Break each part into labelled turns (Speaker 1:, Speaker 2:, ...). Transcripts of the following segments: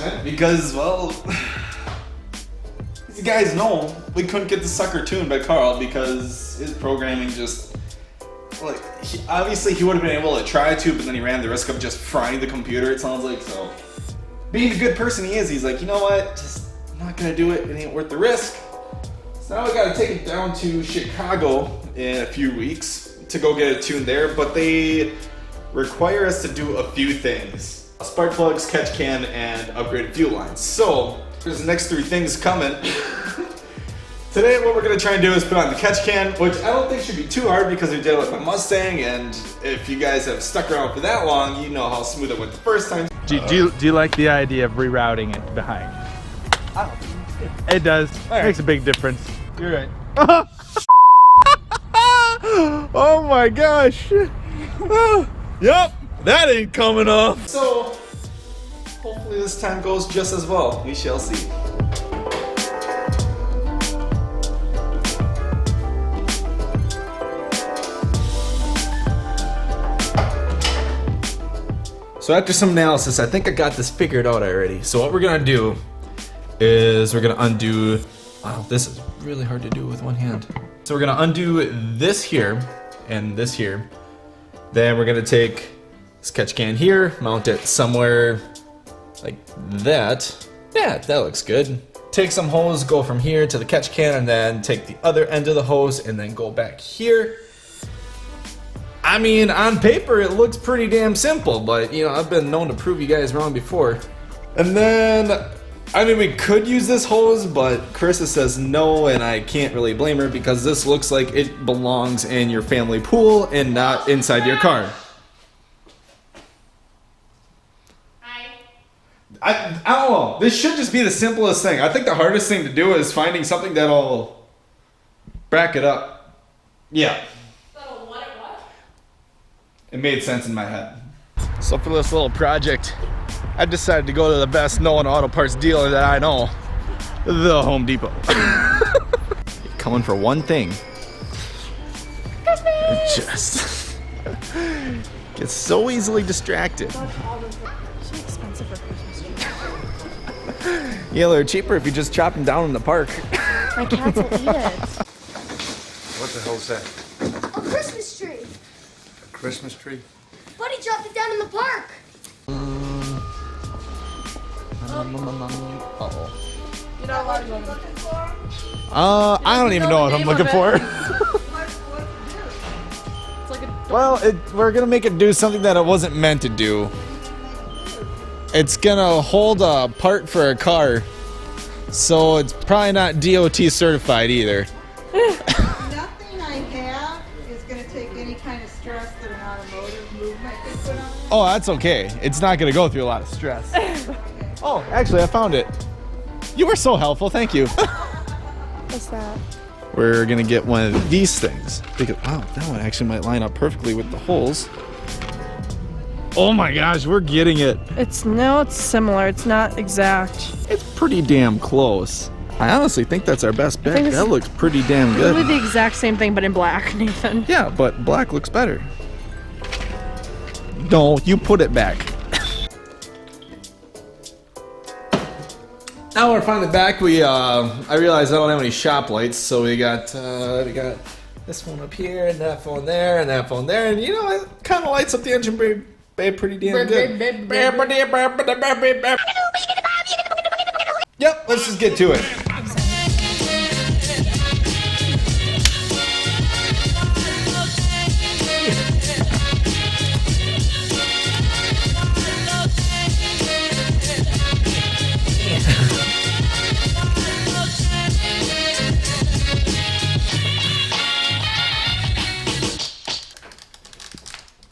Speaker 1: content because, well, these guys know we couldn't get the sucker tuned by Carl because his programming just, like, obviously he would have been able to try to, but then he ran the risk of just frying the computer, it sounds like. So being the good person he is, he's like, you know what, just I'm not gonna do it, it ain't worth the risk. So now we gotta take it down to Chicago in a few weeks to go get it tuned there, but they require us to do a few things. Spark plugs, catch can, and upgraded fuel lines. So there's the next 3 things coming. Today what we're gonna try and do is put on the catch can, which I don't think should be too hard because we did it with my Mustang, and if you guys have stuck around for that long, you know how smooth it went the first time.
Speaker 2: Do you like the idea of rerouting it behind?
Speaker 1: I don't think
Speaker 2: it does.
Speaker 1: Right.
Speaker 2: Makes a big difference.
Speaker 1: you're right.
Speaker 2: Oh my gosh. Yep, that ain't coming off.
Speaker 1: So hopefully this time goes just as well. We shall see. So after some analysis, I think I got this figured out already. So what we're gonna do is we're gonna undo, wow, this is really hard to do with one hand. So we're gonna undo this here and this here. Then we're gonna take this catch can here, mount it somewhere like that. Yeah, that looks good. Take some hose, go from here to the catch can, and then take the other end of the hose and then go back here. I mean, on paper it looks pretty damn simple, but you know, I've been known to prove you guys wrong before. And then, I mean, we could use this hose, but Carissa says no, and I can't really blame her because this looks like it belongs in your family pool and not inside your car. I don't know. This should just be the simplest thing. I think the hardest thing to do is finding something that'll back it up. Yeah. It made sense in my head. So for this little project, I decided to go to the best known auto parts dealer that I know, the Home Depot. Coming for one thing. It just gets so easily distracted.
Speaker 3: So expensive for Christmas tree.
Speaker 1: Yeah, they're cheaper if you just chop them down in the park.
Speaker 3: My cats will eat it.
Speaker 4: What the hell's that?
Speaker 5: A Christmas tree.
Speaker 4: A Christmas tree?
Speaker 5: Buddy dropped it down in the park.
Speaker 1: Uh-oh.
Speaker 3: You know what I'm looking for?
Speaker 1: I don't even know what I'm looking for.
Speaker 3: It's like a
Speaker 1: Well, we're gonna make it do something that it wasn't meant to do. It's gonna hold a part for a car, so it's probably not DOT certified either.
Speaker 6: Nothing I have is going to take any kind of stress that an automotive movement could put on it.
Speaker 1: Oh, that's okay. It's not gonna go through a lot of stress. Oh, actually, I found it. You were so helpful. Thank you.
Speaker 3: What's that?
Speaker 1: We're gonna get one of these things because wow, that one actually might line up perfectly with the holes. Oh my gosh, we're getting it.
Speaker 3: It's similar. It's not exact.
Speaker 1: It's pretty damn close. I honestly think that's our best bet.
Speaker 3: think
Speaker 1: That looks pretty damn
Speaker 3: Literally
Speaker 1: good.
Speaker 3: the exact same thing, but in black, Nathan.
Speaker 1: Yeah, but black looks better. No, you put it back. Now we're finally back. I realized I don't have any shop lights, so we got this one up here, and that phone there, and that phone there, and you know, it kind of lights up the engine bay pretty damn good. Yep, let's just get to it.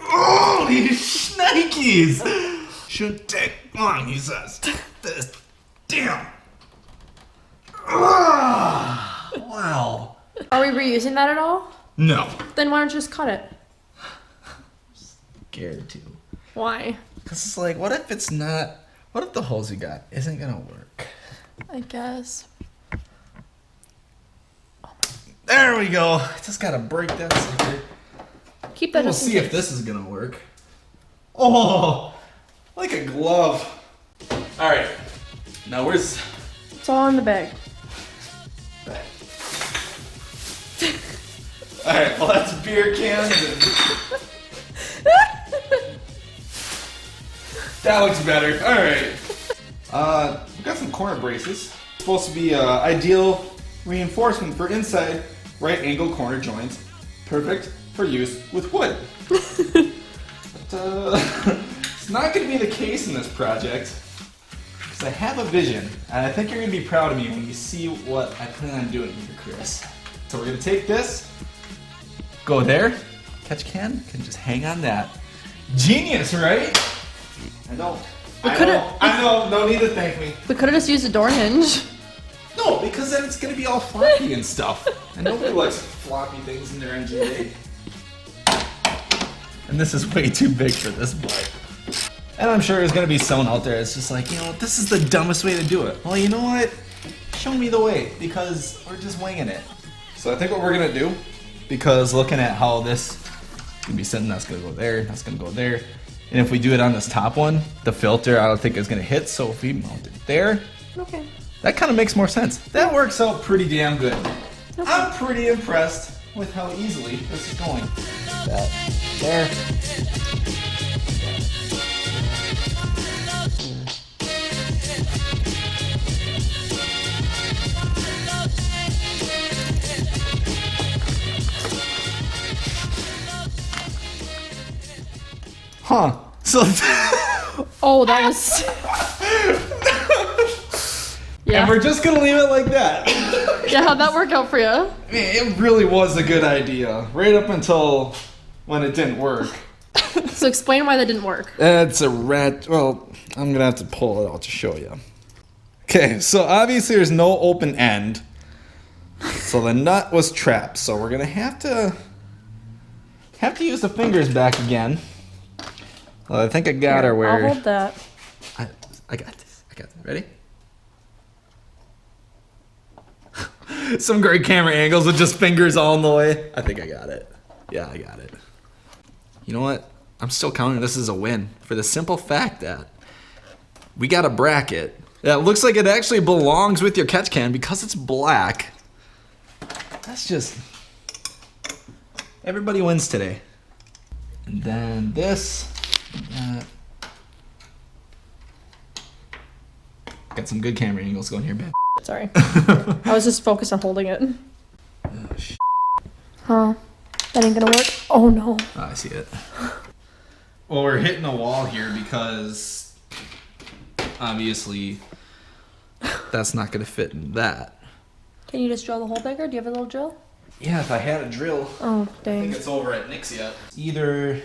Speaker 1: Holy shnikes! Shouldn't take long, he says. This damn. Wow.
Speaker 3: Are we reusing that at all?
Speaker 1: No.
Speaker 3: Then why don't you just cut it?
Speaker 1: Scared to.
Speaker 3: Why?
Speaker 1: Cause it's like, what if it's not? What if the holes you got isn't gonna work?
Speaker 3: I guess.
Speaker 1: There we go. Just gotta break that sucker.
Speaker 3: Keep that.
Speaker 1: We'll
Speaker 3: just in
Speaker 1: see if
Speaker 3: case.
Speaker 1: this is gonna work. Oh, like a glove. All right, Now where's
Speaker 3: It's all in the bag.
Speaker 1: that? Alright, well that's beer cans and that looks better. Alright. We've got some corner braces. Supposed to be ideal reinforcement for inside right angle corner joints. Perfect for use with wood. But it's not going to be the case in this project. Because I have a vision, and I think you're going to be proud of me when you see what I plan on doing here, Chris. So we're going to take this, go there, catch can just hang on that. Genius, right? I know, no need to thank me.
Speaker 3: We could have just used a door hinge.
Speaker 1: No, because then it's going to be all floppy and stuff. And nobody likes floppy things in their engine bay. And this is way too big for this boy. And I'm sure there's going to be someone out there that's just like, this is the dumbest way to do it. Well, you know what? Show me the way, because we're just winging it. So I think what we're going to do, because looking at how this is going to be sitting, that's going to go there, that's going to go there. And if we do it on this top one, the filter I don't think is going to hit, so if we mount it there,
Speaker 3: Okay.
Speaker 1: that kind of makes more sense. That works out pretty damn good. I'm pretty impressed with how easily this is going. That there. Huh. So
Speaker 3: Oh, that was. Yeah.
Speaker 1: and we're just gonna leave it like that.
Speaker 3: Yeah, how'd that work out for you?
Speaker 1: Man, it really was a good idea, right up until when it didn't work.
Speaker 3: So explain why that didn't work.
Speaker 1: That's a rat. Well, I'm gonna have to pull it out to show you. Okay, so obviously there's no open end, so the nut was trapped. So we're gonna have to use the fingers back again. Well, I think I got her where.
Speaker 3: I'll hold that.
Speaker 1: I got this. I got this. Ready? Some great camera angles with just fingers all in the way. I think I got it. Yeah, I got it. You know what? I'm still counting this as a win for the simple fact that we got a bracket that looks like it actually belongs with your catch can because it's black. That's just... Everybody wins today. And then this... got some good camera angles going here, man.
Speaker 3: Sorry. I was just focused on holding it. Huh. That ain't gonna work. Oh no.
Speaker 1: Oh, I see it. Well, we're hitting a wall here because obviously that's not gonna fit in that.
Speaker 3: Can you just drill the hole bigger? Do you have a little drill?
Speaker 1: Yeah, if I had a drill.
Speaker 3: Oh,
Speaker 1: I think
Speaker 3: dang.
Speaker 1: it's over at Nick's yet. Either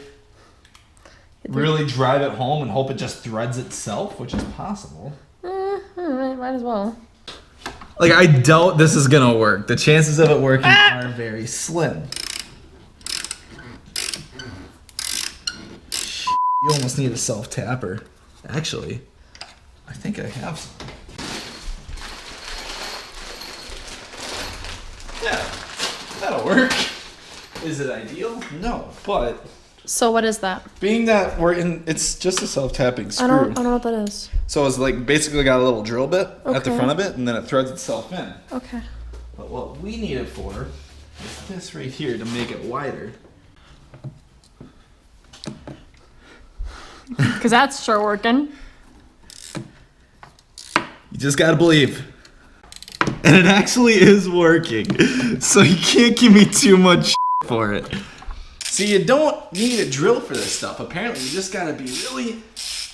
Speaker 1: really drive it home and hope it just threads itself, which is possible.
Speaker 3: Might as well.
Speaker 1: Like, I doubt this is gonna work. The chances of it working are very slim. You almost need a self-tapper. Actually, I think I have some. Yeah, that'll work. Is it ideal? No, but
Speaker 3: So what is that?
Speaker 1: being that we're in, it's just a self-tapping screw.
Speaker 3: I don't know what that is.
Speaker 1: So it's like basically got a little drill bit at the
Speaker 3: Okay.
Speaker 1: front of it, and then it threads itself in.
Speaker 3: Okay.
Speaker 1: But what we need it for is this right here to make it wider.
Speaker 3: Because that's sure working.
Speaker 1: You just gotta believe. And it actually is working. So you can't give me too much for it. See, you don't need a drill for this stuff. Apparently, you just gotta be really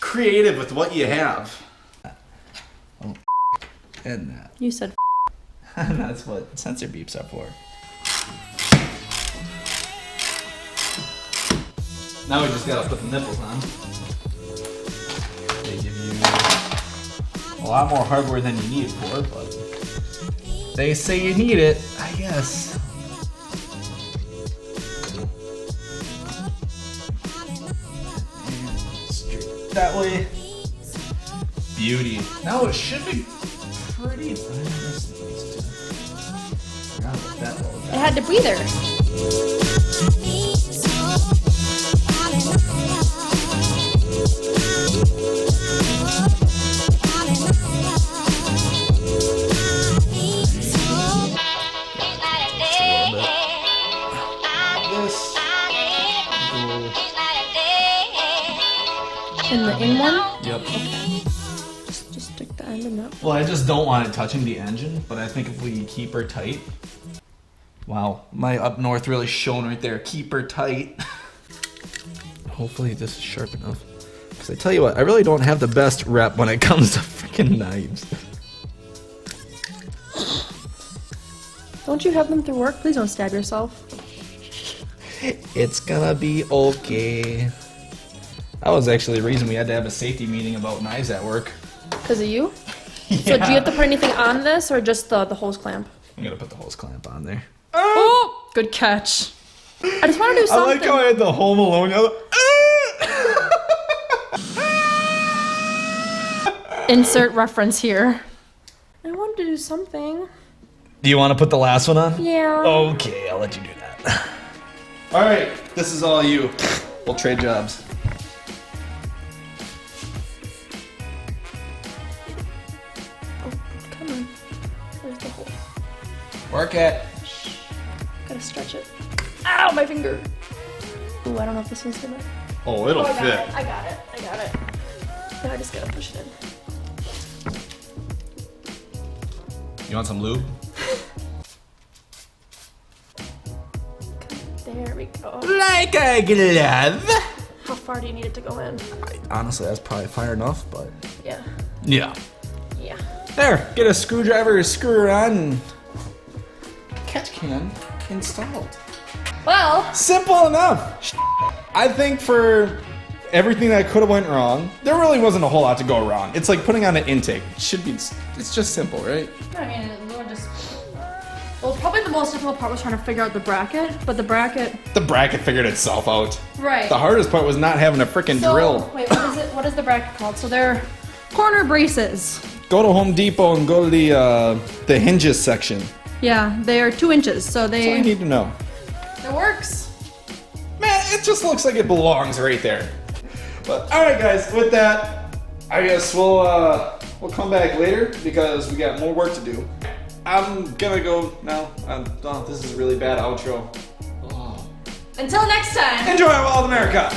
Speaker 1: creative with what you have. Oh, and that.
Speaker 3: You said.
Speaker 1: That's what sensor beeps are for. Now we just gotta put the nipples on. They give you a lot more hardware than you need it for, but they say you need it, I guess. Straight that way. Beauty. Now it should be pretty. Forgot about that little
Speaker 3: It
Speaker 1: guy.
Speaker 3: had to be there. In the in one?
Speaker 1: Yep.
Speaker 3: Just stick the end in that.
Speaker 1: Well, I just don't want it touching the engine, but I think if we keep her tight. Wow, my up north really shone right there. Keep her tight. Hopefully this is sharp enough. Because I tell you what, I really don't have the best rep when it comes to freaking knives.
Speaker 3: Don't you have them through work? Please don't stab yourself.
Speaker 1: It's gonna be okay. That was actually the reason we had to have a safety meeting about knives at work.
Speaker 3: Because of you? So do you have to put anything on this or just the hose clamp?
Speaker 1: I'm gonna put the hose clamp on there.
Speaker 3: Oh! Good catch. I just want to do
Speaker 1: I
Speaker 3: something.
Speaker 1: like how I had the Home Alone yell.
Speaker 3: Insert reference here. I wanted to do something.
Speaker 1: Do you want to put the last one on?
Speaker 3: Yeah.
Speaker 1: Okay, I'll let you do that. All right, this is all you. We'll trade jobs.
Speaker 3: Oh, come on. Where's the hole?
Speaker 1: Work it.
Speaker 3: Gotta stretch it. Ow, my finger. Ooh, I don't know if this one's gonna.
Speaker 2: Oh, it'll
Speaker 3: I
Speaker 2: fit.
Speaker 3: got it. I got it. I got it. Now I just gotta push it in.
Speaker 1: You want some lube?
Speaker 3: There we go.
Speaker 1: Like a glove.
Speaker 3: How far do you need it to go in?
Speaker 1: Honestly, that's probably far enough, but
Speaker 3: Yeah.
Speaker 1: yeah.
Speaker 3: Yeah.
Speaker 1: There, get a screwdriver, screw her on, and catch can installed.
Speaker 3: Well,
Speaker 1: Simple enough. I think for everything that could have went wrong, there really wasn't a whole lot to go wrong. It's like putting on an intake. It should be. It's just simple, right?
Speaker 3: I mean, we were just. Well, probably the most difficult part was trying to figure out the bracket, but the bracket.
Speaker 1: The bracket figured itself out.
Speaker 3: Right.
Speaker 1: The hardest part was not having a freaking
Speaker 3: So,
Speaker 1: drill.
Speaker 3: wait, what is it? What is the bracket called? So they're corner braces.
Speaker 1: Go to Home Depot and go to the hinges section.
Speaker 3: Yeah, they are 2 inches, so
Speaker 1: That's all you
Speaker 3: they.
Speaker 1: need to know.
Speaker 3: It works.
Speaker 1: Man, it just looks like it belongs right there. But all right, guys, with that, I guess we'll come back later because we got more work to do. I'm gonna go now. Oh, this is a really bad outro. Oh.
Speaker 3: Until next time.
Speaker 1: Enjoy Wild America.